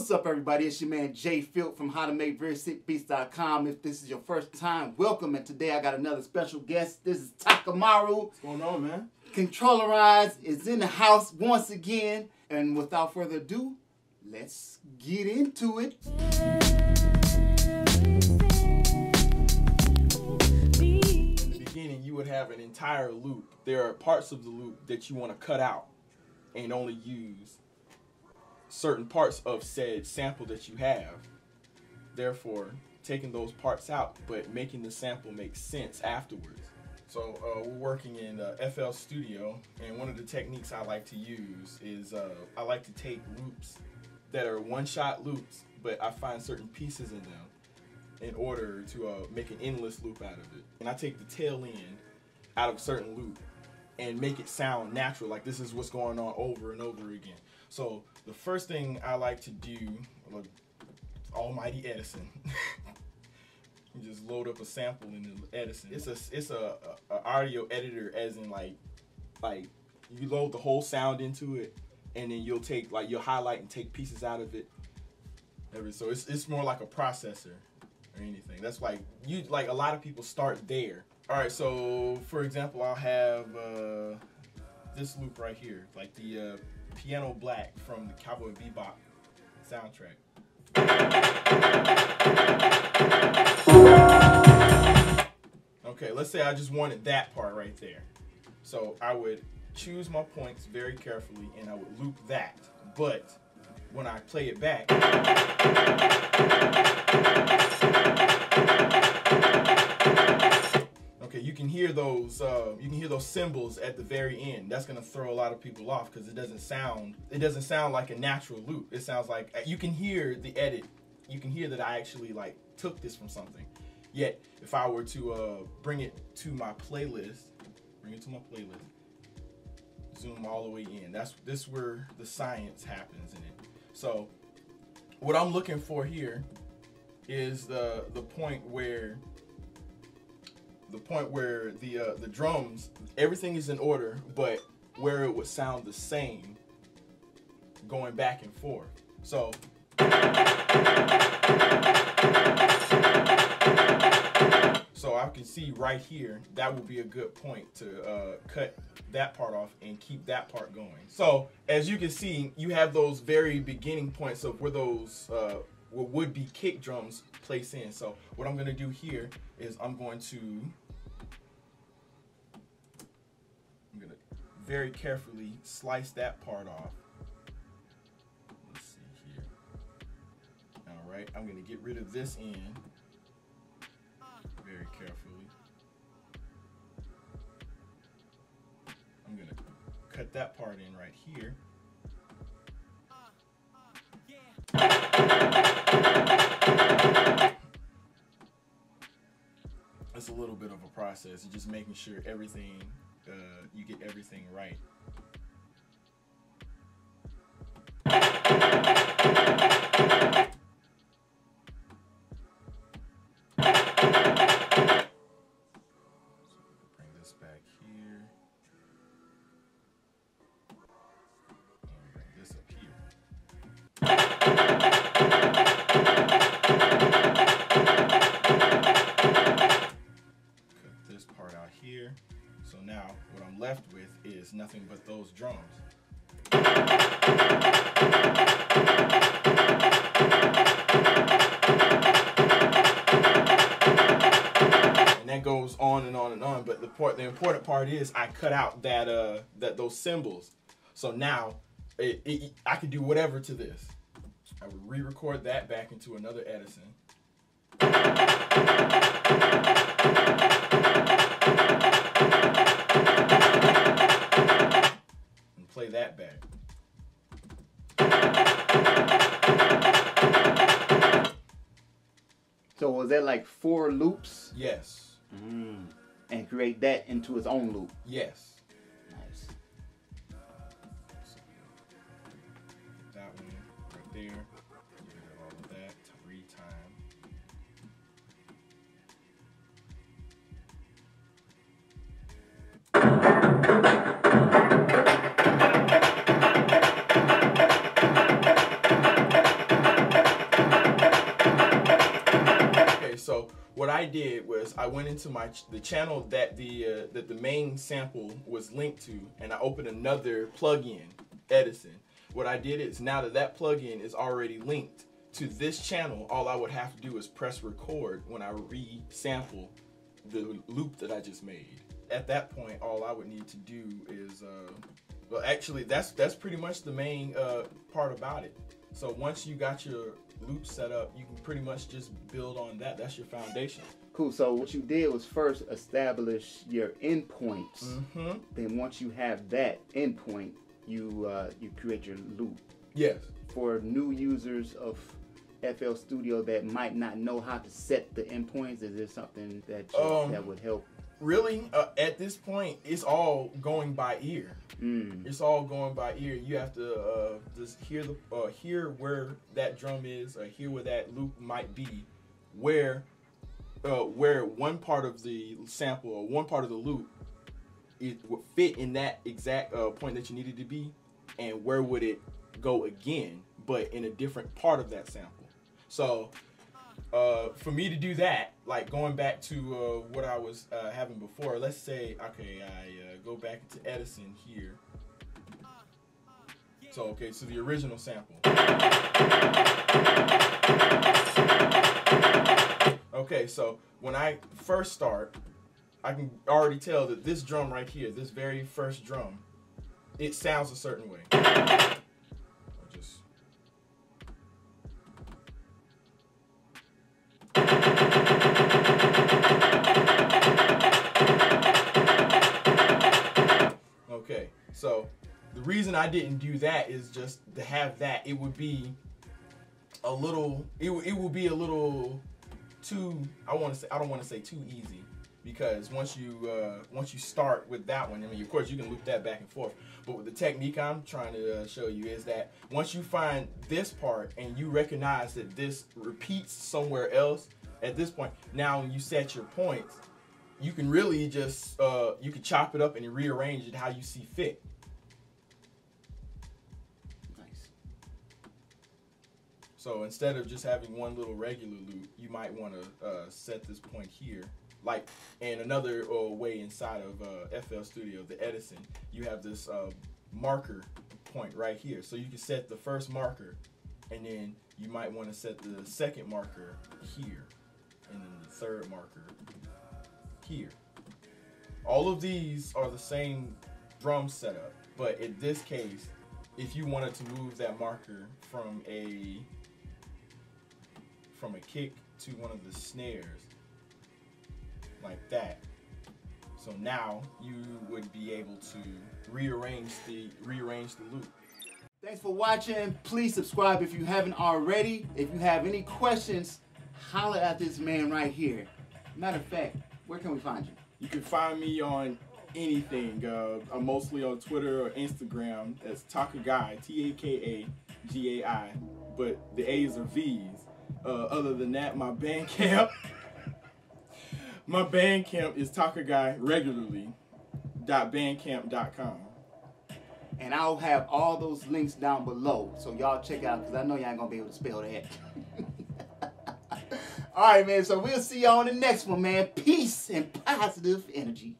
What's up, everybody? It's your man JFILT from howtomakeverysickbeats.com. If this is your first time, welcome. And today I got another special guest. This is Takamaru. What's going on, man? Controllerise is in the house once again. And without further ado, let's get into it. In the beginning, you would have an entire loop. There are parts of the loop that you want to cut out and only use certain parts of said sample that you have. Therefore, taking those parts out, but making the sample make sense afterwards. So we're working in FL Studio, and one of the techniques I like to use is I like to take loops that are one-shot loops, but I find certain pieces in them in order to make an endless loop out of it. And I take the tail end out of a certain loop and make it sound natural, like this is what's going on over and over again. So the first thing I like to do, look, almighty Edison. You just load up a sample in the Edison. It's a audio editor, as in like you load the whole sound into it, and then you'll highlight and take pieces out of it. So it's more like a processor or anything. That's like a lot of people start there. All right, so for example, I'll have this loop right here, like the Piano Black from the Cowboy Bebop soundtrack. Okay, let's say I just wanted that part right there. So I would choose my points very carefully and I would loop that. But when I play it back, okay, you can hear those cymbals at the very end. That's gonna throw a lot of people off because it doesn't sound like a natural loop. It sounds like you can hear the edit. You can hear that I actually like took this from something. Yet if I were to bring it to my playlist, zoom all the way in. This where the science happens in it. So what I'm looking for here is the point where the drums, everything is in order, but where it would sound the same going back and forth. So I can see right here, that would be a good point to cut that part off and keep that part going. So as you can see, you have those very beginning points of where those what would be kick drums place in. So what I'm gonna do here is I'm gonna very carefully slice that part off. Let's see here. All right, I'm gonna get rid of this end very carefully. I'm gonna cut that part in right here. It's a little bit of a process. It's just making sure everything, you get everything right. Bring this back here. And bring this up here. Cut this part out here. So now what I'm left with is nothing but those drums. And that goes on and on and on, but the important part is I cut out those cymbals. So now I can do whatever to this. I would re-record that back into another Edison. And play that back. So was that like 4 loops? Yes. And create that into its own loop? Yes. Nice. That one right there. Get rid of all of that 3 times. I did was I went into the channel that the main sample was linked to, and I opened another plugin, Edison. What I did is, now that plugin is already linked to this channel, all I would have to do is press record when I re-sample the loop that I just made. At that point, all I would need to do is, well, actually, that's pretty much the main part about it. So once you got your loop set up, you can pretty much just build on that. That's your foundation. Cool. So what you did was first establish your endpoints. Mm-hmm. Then once you have that endpoint, you create your loop. Yes. For new users of FL Studio that might not know how to set the endpoints, is there something that that would help? Really, at this point, it's all going by ear. It's all going by ear. You have to just hear where that drum is, or hear where that loop might be, where one part of the sample or one part of the loop it would fit in that exact point that you needed to be, and where would it go again, but in a different part of that sample. So for me to do that, like going back to what I was having before, let's say, okay, I go back to Edison here. So, okay, so the original sample. Okay, so when I first start, I can already tell that this drum right here, this very first drum, it sounds a certain way. Okay, so the reason I didn't do that is just to have that. It would be a little. It would be a little too. I don't want to say too easy, because once you start with that one, I mean, of course you can loop that back and forth. But with the technique I'm trying to show you is that once you find this part and you recognize that this repeats somewhere else, at this point, now when you set your points, you can really just you can chop it up and rearrange it how you see fit. Nice. So instead of just having one little regular loop, you might want to set this point here. Like, and another way inside of FL Studio, the Edison, you have this marker point right here. So you can set the first marker, and then you might want to set the second marker here, and then the third marker here. All of these are the same drum setup, but in this case, if you wanted to move that marker from a kick to one of the snares, like that, so now you would be able to rearrange the loop. Thanks for watching. Please subscribe if you haven't already. If you have any questions, holler at this man right here. Matter of fact, where can we find you? You can find me on anything. I'm mostly on Twitter or Instagram. That's Takaggai, T-A-K-A-G-A-I, but the A's are V's. Other than that, my Bandcamp is takaggai.regularly.bandcamp.com. And I'll have all those links down below, so y'all check out, because I know y'all ain't gonna be able to spell that. All right, man, so we'll see y'all on the next one, man. Peace and positive energy.